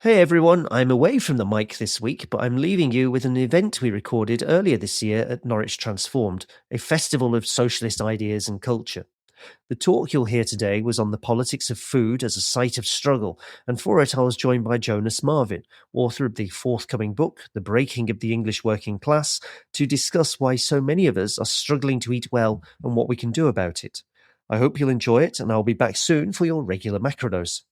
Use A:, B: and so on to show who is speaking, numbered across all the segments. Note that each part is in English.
A: Hey everyone, I'm away from the mic this week, but I'm leaving you with an event we recorded earlier this year at Norwich Transformed, a festival of socialist ideas and culture. The talk you'll hear today was on the politics of food as a site of struggle, and for it I was joined by Jonas Marvin, author of the forthcoming book, The Breaking of the English Working Class, to discuss why so many of us are struggling to eat well and what we can do about it. I hope you'll enjoy it, and I'll be back soon for your regular Macrodose.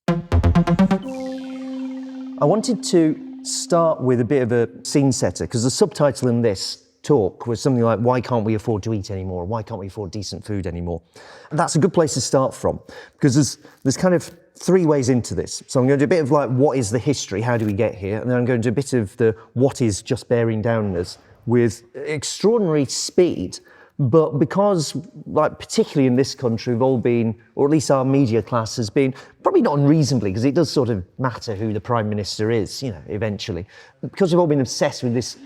A: I wanted to start with a bit of a scene setter, because the subtitle in this talk was something like, why can't we afford to eat anymore? Why can't we afford decent food anymore? And that's a good place to start from, because there's kind of three ways into this. So I'm going to do a bit of like, what is the history? How do we get here? And then I'm going to do a bit of the what is just bearing down on us with extraordinary speed. But because, like, particularly in this country, we've all been, or at least our media class has been, probably not unreasonably, because it does sort of matter who the Prime Minister is, eventually. Because we've all been obsessed with this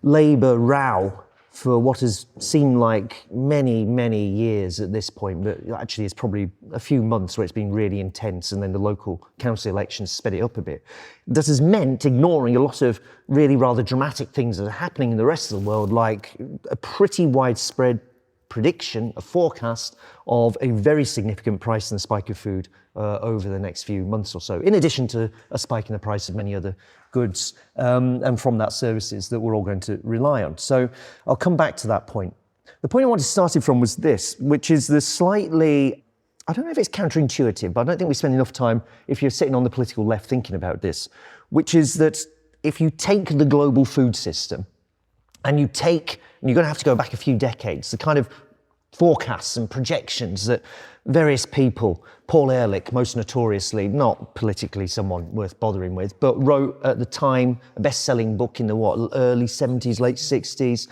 A: Labour row for what has seemed like many, many years at this point, but actually it's probably a few months where it's been really intense, and then the local council elections sped it up a bit. That has meant ignoring a lot of really rather dramatic things that are happening in the rest of the world, like a pretty widespread prediction, a forecast of a very significant price and spike of food over the next few months or so, in addition to a spike in the price of many other goods and from that services that we're all going to rely on. So I'll come back to that point. The point I wanted to start it from was this, which is the slightly, I don't know if it's counterintuitive, but I don't think we spend enough time, if you're sitting on the political left, thinking about this, which is that if you take the global food system and you're going to have to go back a few decades, the kind of forecasts and projections that various people, Paul Ehrlich most notoriously, not politically someone worth bothering with, but wrote at the time a best-selling book in the early 70s, late 60s,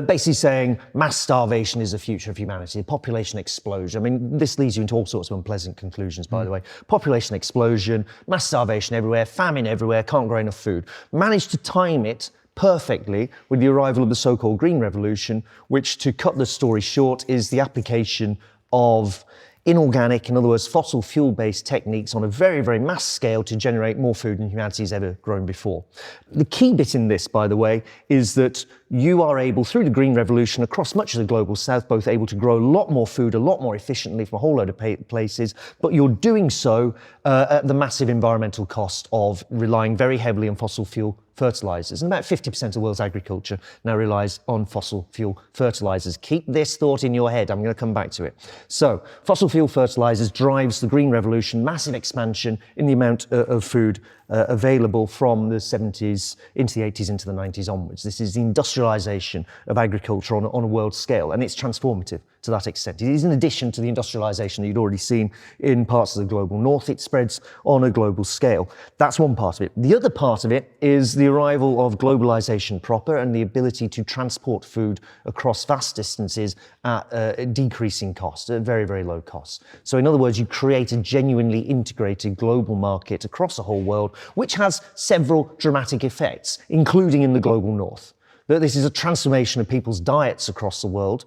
A: basically saying mass starvation is the future of humanity, population explosion. I mean, this leads you into all sorts of unpleasant conclusions, by the way. Population explosion, mass starvation everywhere, famine everywhere, can't grow enough food. Managed to time it perfectly with the arrival of the so-called Green Revolution, which, to cut the story short, is the application of inorganic, in other words, fossil fuel-based techniques on a very, very mass scale to generate more food than humanity's ever grown before. The key bit in this, by the way, is that you are able, through the Green Revolution, across much of the global south, both able to grow a lot more food, a lot more efficiently from a whole load of places, but you're doing so at the massive environmental cost of relying very heavily on fossil fuel fertilizers. And about 50% of the world's agriculture now relies on fossil fuel fertilizers. Keep this thought in your head. I'm going to come back to it. So, fossil fuel fertilizers drives the Green Revolution, massive expansion in the amount of food available from the 70s into the 80s, into the 90s onwards. This is the industrialization of agriculture on a world scale, and it's transformative to that extent. It is in addition to the industrialization that you'd already seen in parts of the global north. It spreads on a global scale. That's one part of it. The other part of it is the arrival of globalization proper and the ability to transport food across vast distances at a decreasing cost, at very, very low cost. So in other words, you create a genuinely integrated global market across the whole world, which has several dramatic effects, including in the global north. That this is a transformation of people's diets across the world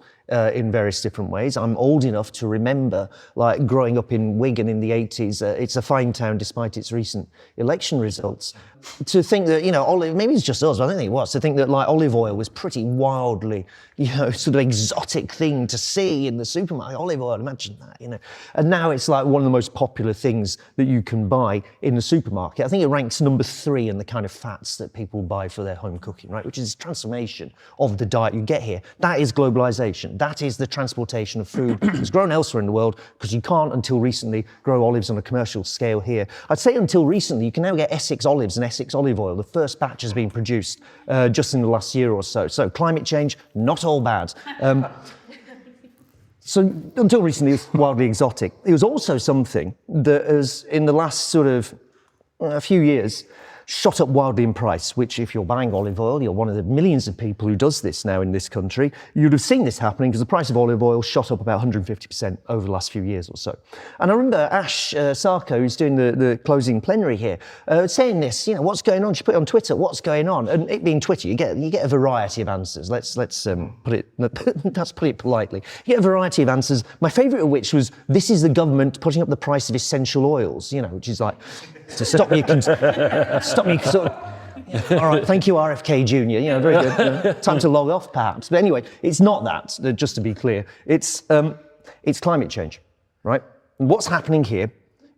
A: in various different ways. I'm old enough to remember, like, growing up in Wigan in the 80s. It's a fine town despite its recent election results. To think that, maybe it's just us, but I don't think it was, to think that, like, olive oil was pretty wildly, sort of exotic thing to see in the supermarket. Olive oil, imagine that, And now it's like one of the most popular things that you can buy in the supermarket. I think it ranks number 3 in the kind of fats that people buy for their home cooking, right? Which is transformation of the diet you get here. That is globalization. That is the transportation of food that's grown elsewhere in the world, because you can't, until recently, grow olives on a commercial scale here. I'd say until recently, you can now get Essex olives and Essex olive oil. The first batch has been produced just in the last year or so. So climate change, not all bad. So until recently, it was wildly exotic. It was also something that has, in the last sort of a few years, shot up wildly in price, which, if you're buying olive oil, you're one of the millions of people who does this now in this country, you'd have seen this happening, because the price of olive oil shot up about 150% over the last few years or so. And I remember Ash Sarko, who's doing the closing plenary here, saying this, what's going on? She put it on Twitter, what's going on? And it being Twitter, you get a variety of answers. Let's put it politely. You get a variety of answers. My favourite of which was, this is the government putting up the price of essential oils, which is like, to stop stop me sort of, all right, thank you, RFK Jr., very good. Time to log off, perhaps. But anyway, it's not that, just to be clear. It's climate change, right? And what's happening here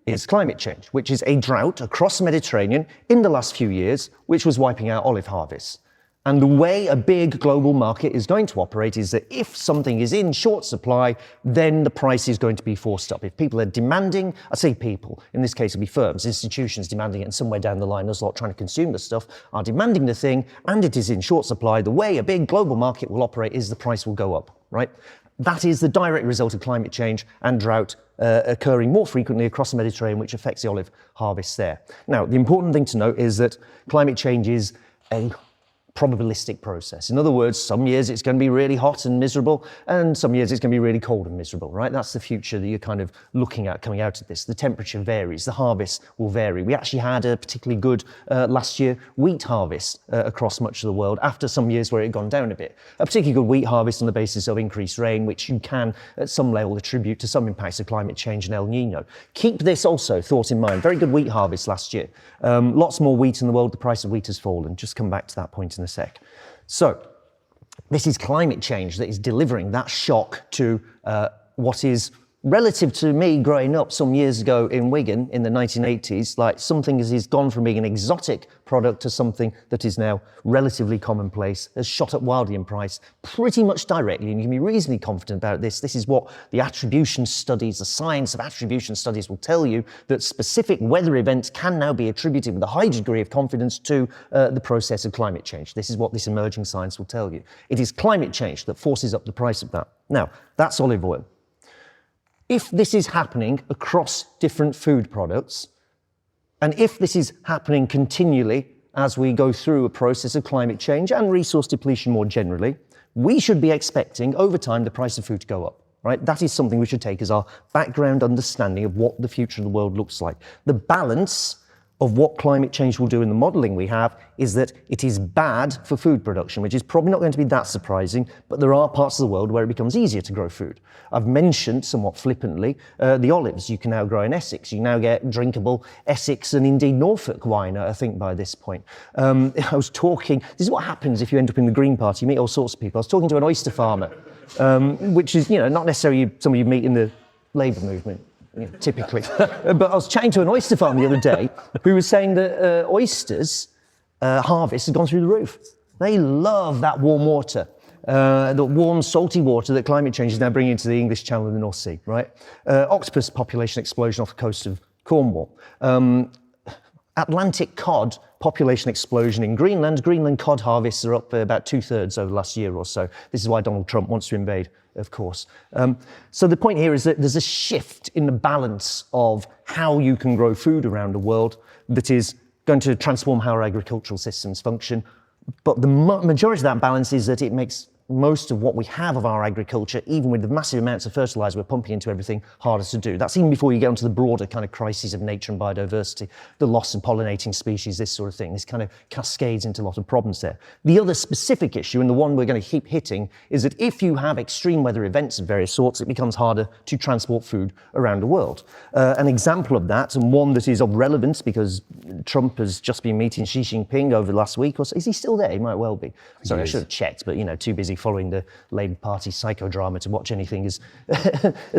A: is climate change, which is a drought across the Mediterranean in the last few years, which was wiping out olive harvests. And the way a big global market is going to operate is that if something is in short supply, then the price is going to be forced up. If people are demanding, I say people, in this case it'll be firms, institutions demanding it, and somewhere down the line there's a lot trying to consume the stuff, are demanding the thing, and it is in short supply, the way a big global market will operate is the price will go up, right? That is the direct result of climate change and drought occurring more frequently across the Mediterranean, which affects the olive harvests there. Now, the important thing to note is that climate change is a probabilistic process. In other words, some years it's going to be really hot and miserable, and some years it's going to be really cold and miserable, right? That's the future that you're kind of looking at coming out of this. The temperature varies, the harvest will vary. We actually had a particularly good last year wheat harvest across much of the world after some years where it had gone down a bit. A particularly good wheat harvest on the basis of increased rain, which you can at some level attribute to some impacts of climate change and El Nino. Keep this also thought in mind. Very good wheat harvest last year. Lots more wheat in the world. The price of wheat has fallen. Just come back to that point in a sec. So this is climate change that is delivering that shock to what is relative to me growing up some years ago in Wigan in the 1980s, like something has gone from being an exotic product to something that is now relatively commonplace, has shot up wildly in price pretty much directly, and you can be reasonably confident about this. This is what the attribution studies, the science of attribution studies will tell you, that specific weather events can now be attributed with a high degree of confidence to the process of climate change. This is what this emerging science will tell you. It is climate change that forces up the price of that. Now, that's olive oil. If this is happening across different food products, and if this is happening continually as we go through a process of climate change and resource depletion more generally, we should be expecting over time the price of food to go up, right? That is something we should take as our background understanding of what the future of the world looks like. The balance of what climate change will do in the modelling we have is that it is bad for food production, which is probably not going to be that surprising, but there are parts of the world where it becomes easier to grow food. I've mentioned, somewhat flippantly, the olives you can now grow in Essex. You now get drinkable Essex and indeed Norfolk wine, I think, by this point. I was talking, this is what happens if you end up in the Green Party, you meet all sorts of people. I was talking to an oyster farmer, which is, not necessarily somebody you meet in the Labour movement. Typically. But I was chatting to an oyster farmer the other day who was saying that oysters harvest has gone through the roof. They love that warm water, the warm, salty water that climate change is now bringing into the English Channel and the North Sea, right? Octopus population explosion off the coast of Cornwall. Atlantic cod population explosion in Greenland. Greenland cod harvests are up about 2/3 over the last year or so. This is why Donald Trump wants to invade, of course. So the point here is that there's a shift in the balance of how you can grow food around the world that is going to transform how our agricultural systems function. But the majority of that balance is that it makes most of what we have of our agriculture, even with the massive amounts of fertilizer we're pumping into everything, harder to do. That's even before you get onto the broader kind of crises of nature and biodiversity, the loss of pollinating species, this sort of thing. This kind of cascades into a lot of problems there. The other specific issue, and the one we're going to keep hitting, is that if you have extreme weather events of various sorts, it becomes harder to transport food around the world. An example of that, and one that is of relevance because Trump has just been meeting Xi Jinping over the last week or so. Is he still there? He might well be. Sorry, I should have checked, but too busy following the Labour Party psychodrama to watch anything as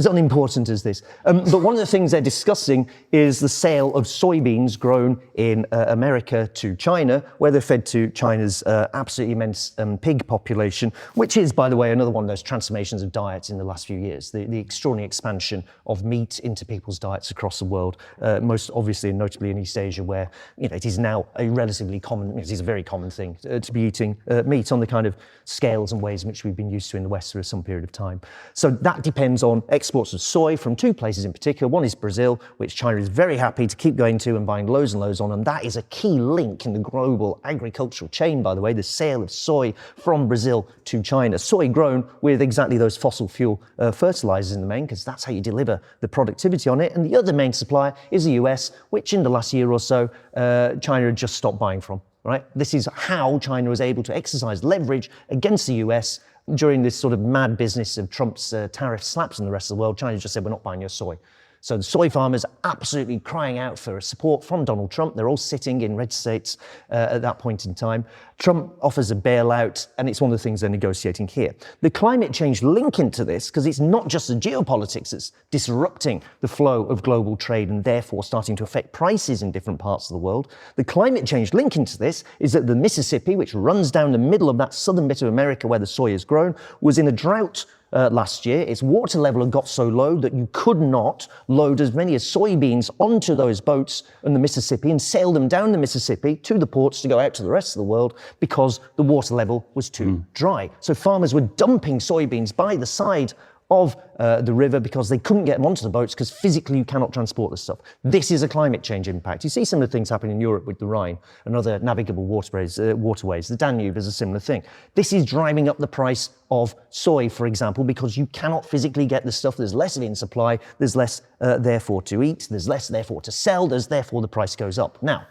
A: unimportant as this. But one of the things they're discussing is the sale of soybeans grown in America to China, where they're fed to China's absolutely immense pig population, which is, by the way, another one of those transformations of diets in the last few years. The extraordinary expansion of meat into people's diets across the world, most obviously and notably in East Asia, where it is now a relatively common, it is a very common thing to be eating meat on the kind of scales and ways in which we've been used to in the West for some period of time. So that depends on exports of soy from two places in particular. One is Brazil, which China is very happy to keep going to and buying loads and loads on, and that is a key link in the global agricultural chain, by the way, the sale of soy from Brazil to China. Soy grown with exactly those fossil fuel fertilizers in the main, because that's how you deliver the productivity on it. And the other main supplier is the US, which in the last year or so, China had just stopped buying from. Right? This is how China was able to exercise leverage against the US during this sort of mad business of Trump's tariff slaps in the rest of the world. China just said, we're not buying your soy. So the soy farmers are absolutely crying out for support from Donald Trump. They're all sitting in red states at that point in time. Trump offers a bailout, and it's one of the things they're negotiating here. The climate change link into this, because it's not just the geopolitics that's disrupting the flow of global trade and therefore starting to affect prices in different parts of the world. The climate change link into this is that the Mississippi, which runs down the middle of that southern bit of America where the soy is grown, was in a drought last year. Its water level had got so low that you could not load as many as soybeans onto those boats in the Mississippi and sail them down the Mississippi to the ports to go out to the rest of the world because the water level was too dry. So farmers were dumping soybeans by the side of the river because they couldn't get them onto the boats because physically you cannot transport this stuff. This is a climate change impact. You see some of the things happening in Europe with the Rhine and other navigable waterways. The Danube is a similar thing. This is driving up the price of soy, for example, because you cannot physically get the stuff. There's less of it in supply. There's less, therefore, to eat. There's less, therefore, to sell. Therefore, the price goes up. Now,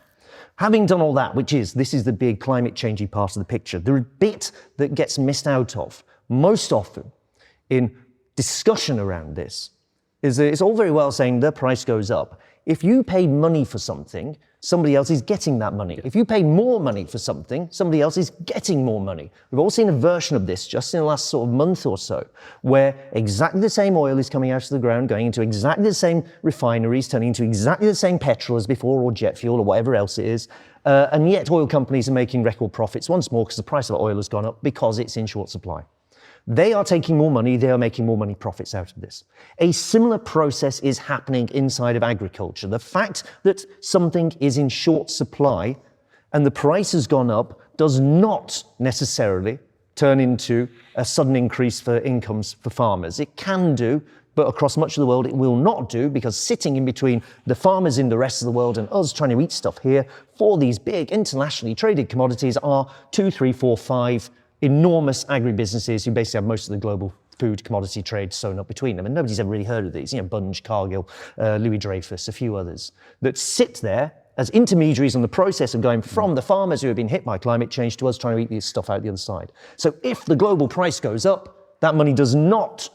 A: having done all that, this is the big climate changey part of the picture, the bit that gets missed out of most often in discussion around this is that it's all very well saying the price goes up. If you pay money for something, somebody else is getting that money. If you pay more money for something, somebody else is getting more money. We've all seen a version of this just in the last sort of month or so, where exactly the same oil is coming out of the ground, going into exactly the same refineries, turning into exactly the same petrol as before, or jet fuel, or whatever else it is. And yet oil companies are making record profits once more because the price of oil has gone up because it's in short supply. They are taking more money, they are making more money profits out of this. A similar process is happening inside of agriculture. The fact that something is in short supply and the price has gone up does not necessarily turn into a sudden increase for incomes for farmers. It can do, but across much of the world it will not do, because sitting in between the farmers in the rest of the world and us trying to eat stuff here for these big internationally traded commodities are 2, 3, 4, 5 enormous agribusinesses who basically have most of the global food commodity trade sewn up between them. And nobody's ever really heard of these. Bunge, Cargill, Louis Dreyfus, a few others that sit there as intermediaries on the process of going from the farmers who have been hit by climate change to us trying to eat this stuff out the other side. So if the global price goes up, that money does not,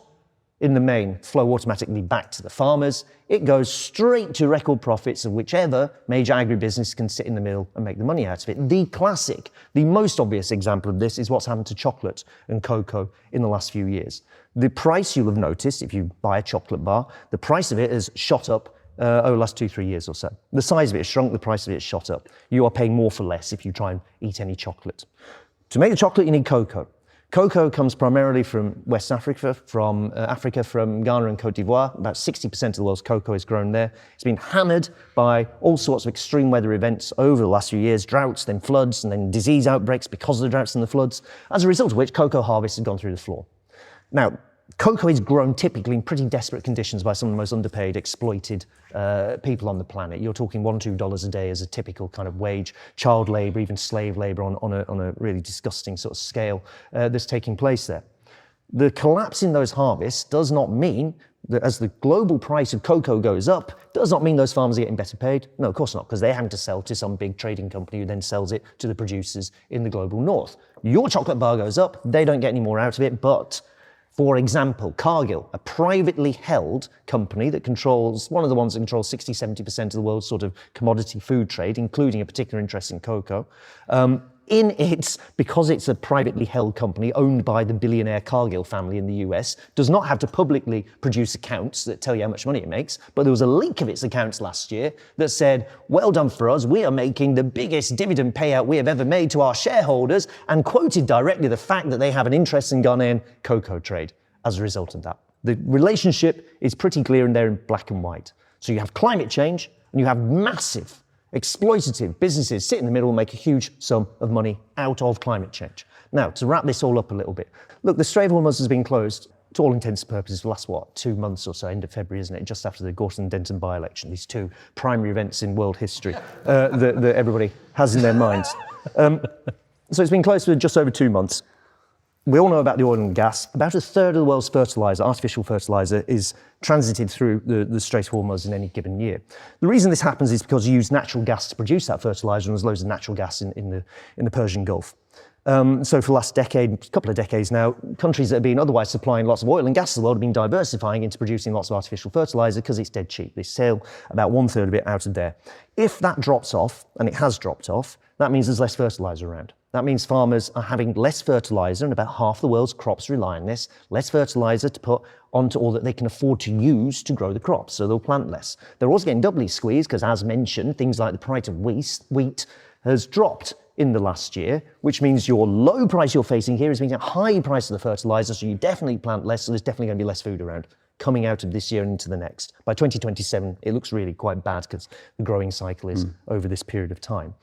A: in the main, flow automatically back to the farmers. It goes straight to record profits of whichever major agribusiness can sit in the middle and make the money out of it. The classic, the most obvious example of this is what's happened to chocolate and cocoa in the last few years. The price, you'll have noticed, if you buy a chocolate bar, the price of it has shot up over the last 2-3 years or so. The size of it has shrunk, the price of it has shot up. You are paying more for less if you try and eat any chocolate. To make the chocolate, you need cocoa. Cocoa comes primarily from West Africa, from Ghana and Cote d'Ivoire. About 60% of the world's cocoa is grown there. It's been hammered by all sorts of extreme weather events over the last few years, droughts, then floods, and then disease outbreaks because of the droughts and the floods, as a result of which cocoa harvests have gone through the floor. Now, cocoa is grown typically in pretty desperate conditions by some of the most underpaid, exploited people on the planet. You're talking $1, $2 a day as a typical kind of wage, child labour, even slave labour on a really disgusting sort of scale that's taking place there. The collapse in those harvests does not mean that as the global price of cocoa goes up, does not mean those farmers are getting better paid. No, of course not, because they're having to sell to some big trading company who then sells it to the producers in the global north. Your chocolate bar goes up, they don't get any more out of it, but for example, Cargill, a privately held company that controls, one of the ones that controls 60-70% of the world's sort of commodity food trade, including a particular interest in cocoa, because it's a privately held company owned by the billionaire Cargill family in the US, does not have to publicly produce accounts that tell you how much money it makes, but there was a leak of its accounts last year that said, well done for us, we are making the biggest dividend payout we have ever made to our shareholders, and quoted directly the fact that they have an interest in Ghanaian cocoa trade as a result of that. The relationship is pretty clear and they're in black and white. So you have climate change and you have massive exploitative businesses sit in the middle and make a huge sum of money out of climate change. Now, to wrap this all up a little bit, look, the Strait of Hormuz has been closed to all intents and purposes for the last, 2 months or so, end of February, isn't it? Just after the Gorton-Denton by-election, these two primary events in world history that everybody has in their minds. So it's been closed for just over 2 months. We all know about the oil and gas. About a third of the world's fertilizer, artificial fertilizer, is transited through the Strait of Hormuz in any given year. The reason this happens is because you use natural gas to produce that fertilizer, and there's loads of natural gas in the Persian Gulf. So for the last couple of decades now, countries that have been otherwise supplying lots of oil and gas to the world have been diversifying into producing lots of artificial fertilizer because it's dead cheap. They sell about 1/3 of it out of there. If that drops off, and it has dropped off, that means there's less fertilizer around. That means farmers are having less fertilizer, and about half the world's crops rely on this, less fertilizer to put onto all that they can afford to use to grow the crops, so they'll plant less. They're also getting doubly squeezed because, as mentioned, things like the price of wheat has dropped in the last year, which means your low price you're facing here is meaning a high price of the fertilizer, so you definitely plant less, so there's definitely going to be less food around coming out of this year and into the next. By 2027, it looks really quite bad because the growing cycle is over this period of time.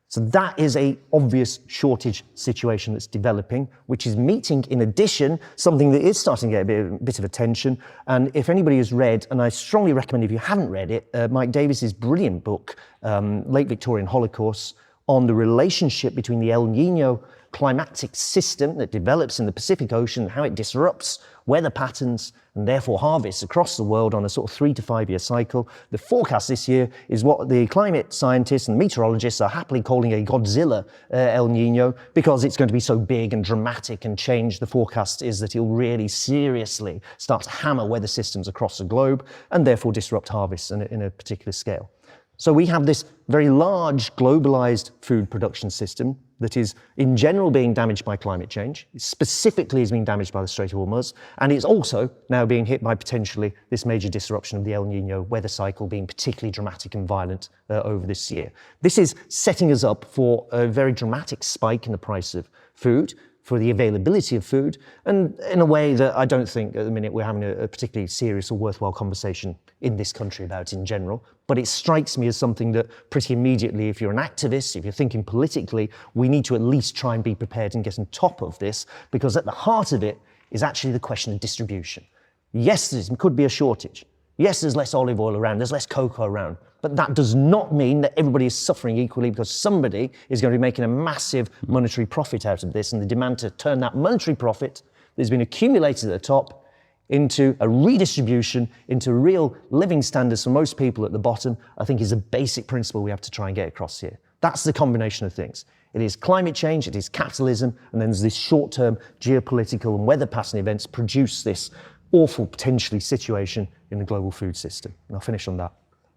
A: So that is a obvious shortage situation that's developing, which is meeting, in addition, something that is starting to get a bit of attention. And if anybody has read, and I strongly recommend if you haven't read it, Mike Davis's brilliant book, Late Victorian Holocaust, on the relationship between the El Nino climatic system that develops in the Pacific Ocean and how it disrupts weather patterns and therefore harvests across the world on a sort of 3 to 5 year cycle. The forecast this year is what the climate scientists and meteorologists are happily calling a Godzilla El Nino, because it's going to be so big and dramatic and change. The forecast is that it'll really seriously start to hammer weather systems across the globe and therefore disrupt harvests in a particular scale. So we have this very large globalized food production system that is in general being damaged by climate change. It specifically is being damaged by the Strait of Hormuz, and it's also now being hit by potentially this major disruption of the El Nino weather cycle being particularly dramatic and violent over this year. This is setting us up for a very dramatic spike in the price of food, for the availability of food, and in a way that I don't think at the minute we're having a particularly serious or worthwhile conversation in this country about in general. But it strikes me as something that pretty immediately, if you're an activist, if you're thinking politically, we need to at least try and be prepared and get on top of this, because at the heart of it is actually the question of distribution. Yes, there could be a shortage. Yes, there's less olive oil around, there's less cocoa around, but that does not mean that everybody is suffering equally, because somebody is going to be making a massive monetary profit out of this, and the demand to turn that monetary profit that's been accumulated at the top into a redistribution, into real living standards for most people at the bottom, I think is a basic principle we have to try and get across here. That's the combination of things. It is climate change, it is capitalism, and then there's this short-term geopolitical and weather pattern events produce this awful, potentially, situation in the global food system. And I'll finish on that.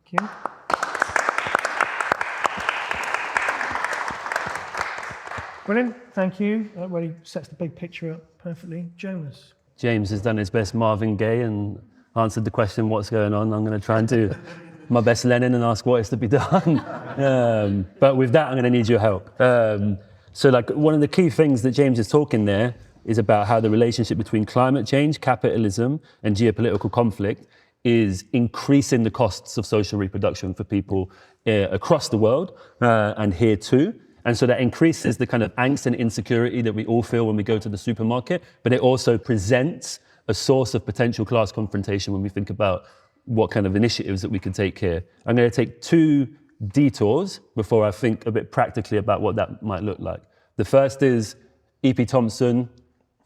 B: Thank you. Brilliant, thank you. That really sets the big picture up perfectly. Jonas?
C: James has done his best Marvin Gaye and answered the question, what's going on? I'm going to try and do my best Lennon and ask what is to be done. But with that, I'm going to need your help. So like one of the key things that James is talking there is about how the relationship between climate change, capitalism, and geopolitical conflict is increasing the costs of social reproduction for people across the world and here too. And so that increases the kind of angst and insecurity that we all feel when we go to the supermarket, but it also presents a source of potential class confrontation when we think about what kind of initiatives that we can take here. I'm going to take 2 detours before I think a bit practically about what that might look like. The first is E.P. Thompson,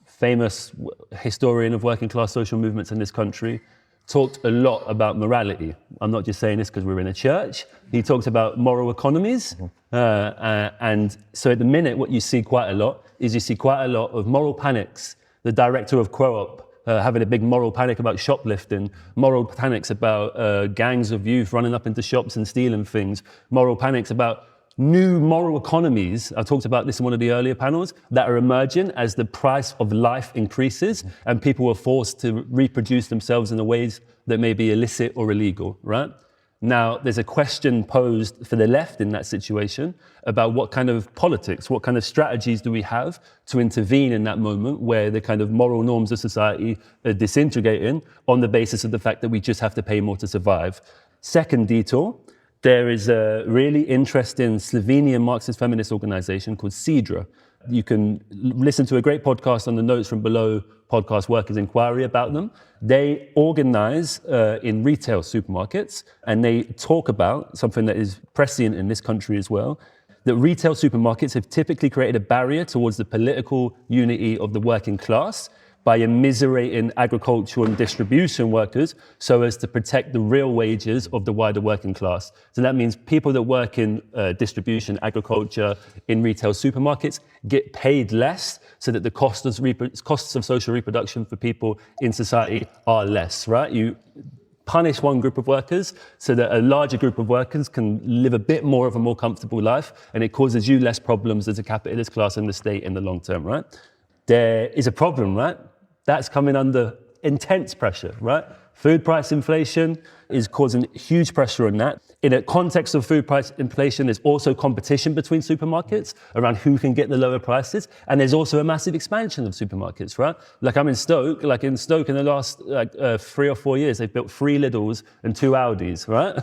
C: famous historian of working class social movements in this country, talked a lot about morality. I'm not just saying this because we're in a church. He talked about moral economies. And so at the minute, what you see quite a lot is you see quite a lot of moral panics. The director of Co-op having a big moral panic about shoplifting, moral panics about gangs of youth running up into shops and stealing things, moral panics about new moral economies, I talked about this in one of the earlier panels, that are emerging as the price of life increases and people are forced to reproduce themselves in the ways that may be illicit or illegal, right? Now, there's a question posed for the left in that situation about what kind of politics, what kind of strategies do we have to intervene in that moment where the kind of moral norms of society are disintegrating on the basis of the fact that we just have to pay more to survive. Second detour, there is a really interesting Slovenian Marxist feminist organization called Sidra. You can listen to a great podcast on the Notes from Below podcast Workers' Inquiry about them. They organize in retail supermarkets, and they talk about something that is prescient in this country as well, that retail supermarkets have typically created a barrier towards the political unity of the working class by immiserating agricultural and distribution workers so as to protect the real wages of the wider working class. So that means people that work in distribution, agriculture, in retail supermarkets get paid less so that the costs of social reproduction for people in society are less, right? You punish one group of workers so that a larger group of workers can live a bit more of a more comfortable life, and it causes you less problems as a capitalist class and the state in the long term, right? There is a problem, right? That's coming under intense pressure, right? Food price inflation is causing huge pressure on that. In a context of food price inflation, there's also competition between supermarkets around who can get the lower prices. And there's also a massive expansion of supermarkets, right? Like I'm in Stoke, in the last 3 or 4 years, they've built 3 Lidls and 2 Audis, right?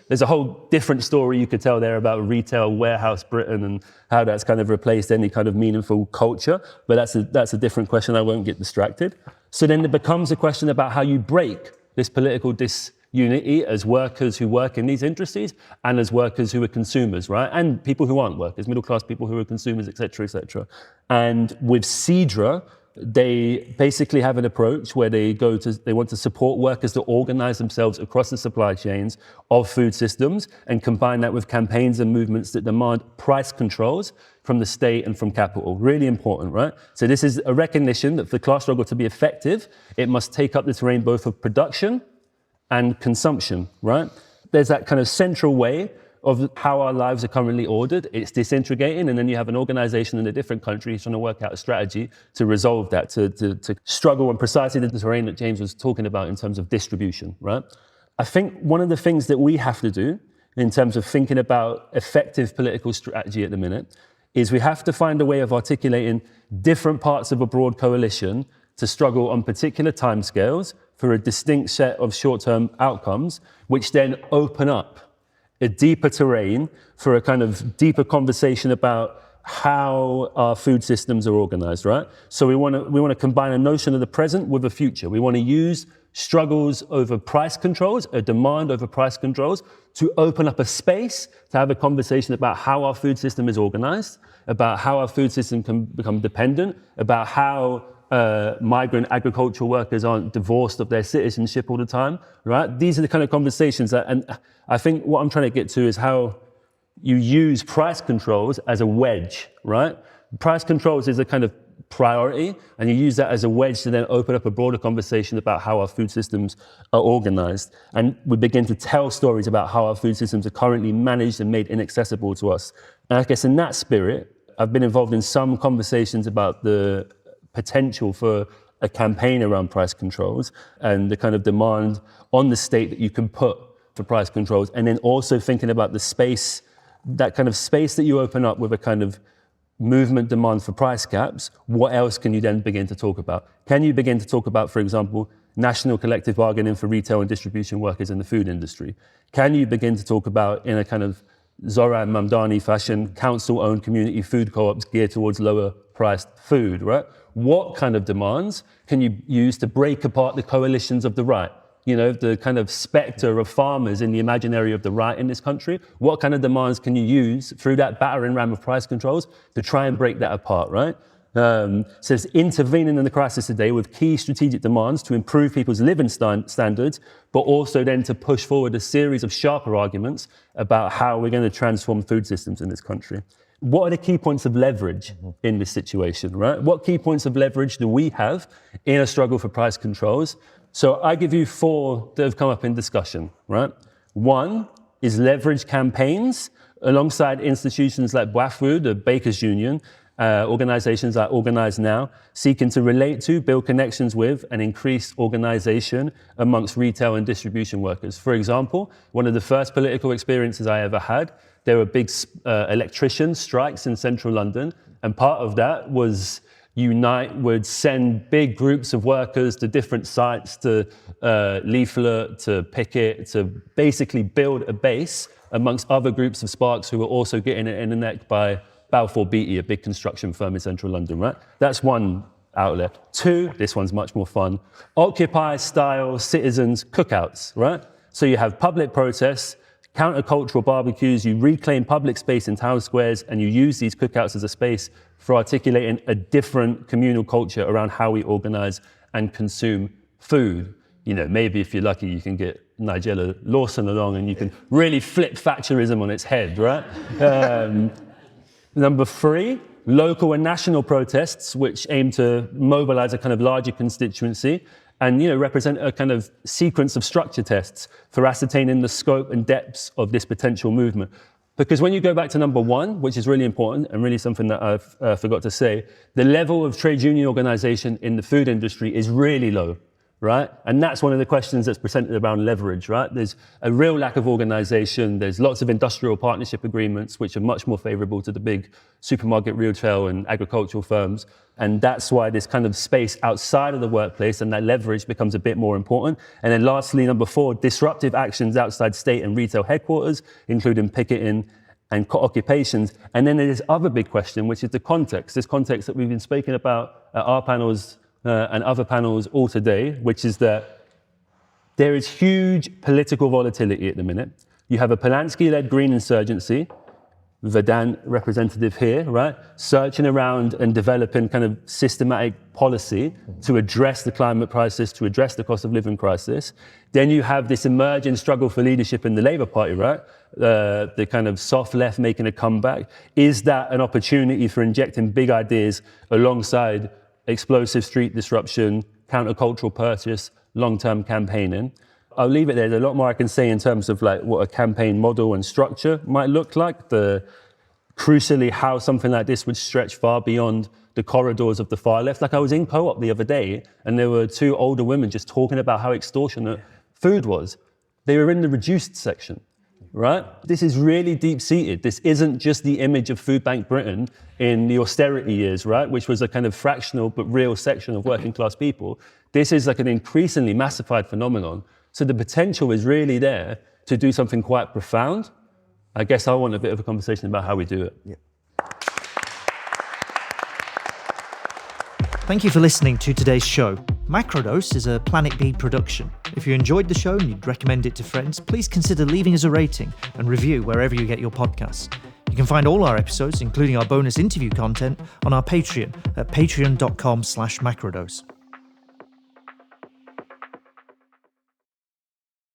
C: There's a whole different story you could tell there about retail warehouse Britain and how that's kind of replaced any kind of meaningful culture. But that's a different question. I won't get distracted. So then it becomes a question about how you break this political disunity as workers who work in these industries and as workers who are consumers, right? And people who aren't workers, middle class people who are consumers, et cetera, et cetera. And with CEDRA, they basically have an approach where they want to support workers to organize themselves across the supply chains of food systems and combine that with campaigns and movements that demand price controls from the state and from capital. Really important, right? So this is a recognition that for the class struggle to be effective, it must take up the terrain both of production and consumption, right? There's that kind of central way of how our lives are currently ordered. It's disintegrating, and then you have an organization in a different country trying to work out a strategy to resolve that, to struggle on precisely the terrain that James was talking about in terms of distribution, right? I think one of the things that we have to do in terms of thinking about effective political strategy at the minute is we have to find a way of articulating different parts of a broad coalition to struggle on particular timescales for a distinct set of short-term outcomes, which then open up a deeper terrain for a kind of deeper conversation about how our food systems are organized, right? So we want to combine a notion of the present with the future. We want to use struggles over price controls, a demand over price controls, to open up a space to have a conversation about how our food system is organized, about how our food system can become dependent, about how migrant agricultural workers aren't divorced of their citizenship all the time, right? These are the kind of conversations and I think what I'm trying to get to is how you use price controls as a wedge, right? Price controls is a kind of priority, and you use that as a wedge to then open up a broader conversation about how our food systems are organized. And we begin to tell stories about how our food systems are currently managed and made inaccessible to us. And I guess in that spirit, I've been involved in some conversations about the potential for a campaign around price controls and the kind of demand on the state that you can put for price controls, and then also thinking about the space, that kind of space that you open up with a kind of movement demand for price caps. What else can you then begin to talk about? Can you begin to talk about, for example, national collective bargaining for retail and distribution workers in the food industry? Can you begin to talk about, in a kind of Zoran Mamdani fashion, council-owned community food co-ops geared towards lower-priced food, right? What kind of demands can you use to break apart the coalitions of the right? You know, the kind of spectre of farmers in the imaginary of the right in this country. What kind of demands can you use through that battering ram of price controls to try and break that apart, right? So it's intervening in the crisis today with key strategic demands to improve people's living standards, but also then to push forward a series of sharper arguments about how we're going to transform food systems in this country. What are the key points of leverage in this situation, right? What key points of leverage do we have in a struggle for price controls? So I give you 4 that have come up in discussion, right? 1 is leverage campaigns alongside institutions like BWAFU, the Bakers Union, organizations like Organize Now, seeking to relate to, build connections with, and increase organization amongst retail and distribution workers. For example, one of the first political experiences I ever had, there were big electrician strikes in central London, and part of that was Unite would send big groups of workers to different sites to leaflet, to picket, to basically build a base amongst other groups of sparks who were also getting it in the neck by Balfour Beatty, a big construction firm in central London, right? That's one outlet. 2, this one's much more fun, Occupy-style citizens cookouts, right? So you have public protests, countercultural barbecues, you reclaim public space in town squares, and you use these cookouts as a space for articulating a different communal culture around how we organize and consume food. You know, maybe if you're lucky, you can get Nigella Lawson along and you can really flip Thatcherism on its head, right? Number 3, local and national protests, which aim to mobilize a kind of larger constituency and, you know, represent a kind of sequence of structure tests for ascertaining the scope and depths of this potential movement. Because when you go back to number 1, which is really important and really something that I've forgot to say, the level of trade union organization in the food industry is really low, right? And that's one of the questions that's presented around leverage, right? There's a real lack of organization. There's lots of industrial partnership agreements, which are much more favorable to the big supermarket, retail, and agricultural firms. And that's why this kind of space outside of the workplace and that leverage becomes a bit more important. And then lastly, number 4, disruptive actions outside state and retail headquarters, including picketing and occupations. And then there's this other big question, which is the context, this context that we've been speaking about at our panels and other panels all today, which is that there is huge political volatility at the minute. You have a Polanski-led green insurgency, Verdan representative here, right, searching around and developing kind of systematic policy to address the climate crisis, to address the cost of living crisis. Then you have this emerging struggle for leadership in the Labour Party, right? The kind of soft left making a comeback. Is that an opportunity for injecting big ideas alongside explosive street disruption, countercultural purchase, long-term campaigning? I'll leave it there. There's a lot more I can say in terms of like what a campaign model and structure might look like. Crucially, how something like this would stretch far beyond the corridors of the far left. Like I was in Co-op the other day and there were 2 older women just talking about how extortionate food was. They were in the reduced section, right? This is really deep-seated. This isn't just the image of Food Bank Britain in the austerity years, right? Which was a kind of fractional but real section of working class people. This is like an increasingly massified phenomenon. So the potential is really there to do something quite profound. I guess I want a bit of a conversation about how we do it.
A: Yeah.
D: Thank you for listening to today's show. Macrodose is a Planet B production. If you enjoyed the show and you'd recommend it to friends, please consider leaving us a rating and review wherever you get your podcasts. You can find all our episodes, including our bonus interview content, on our Patreon at patreon.com/macrodose.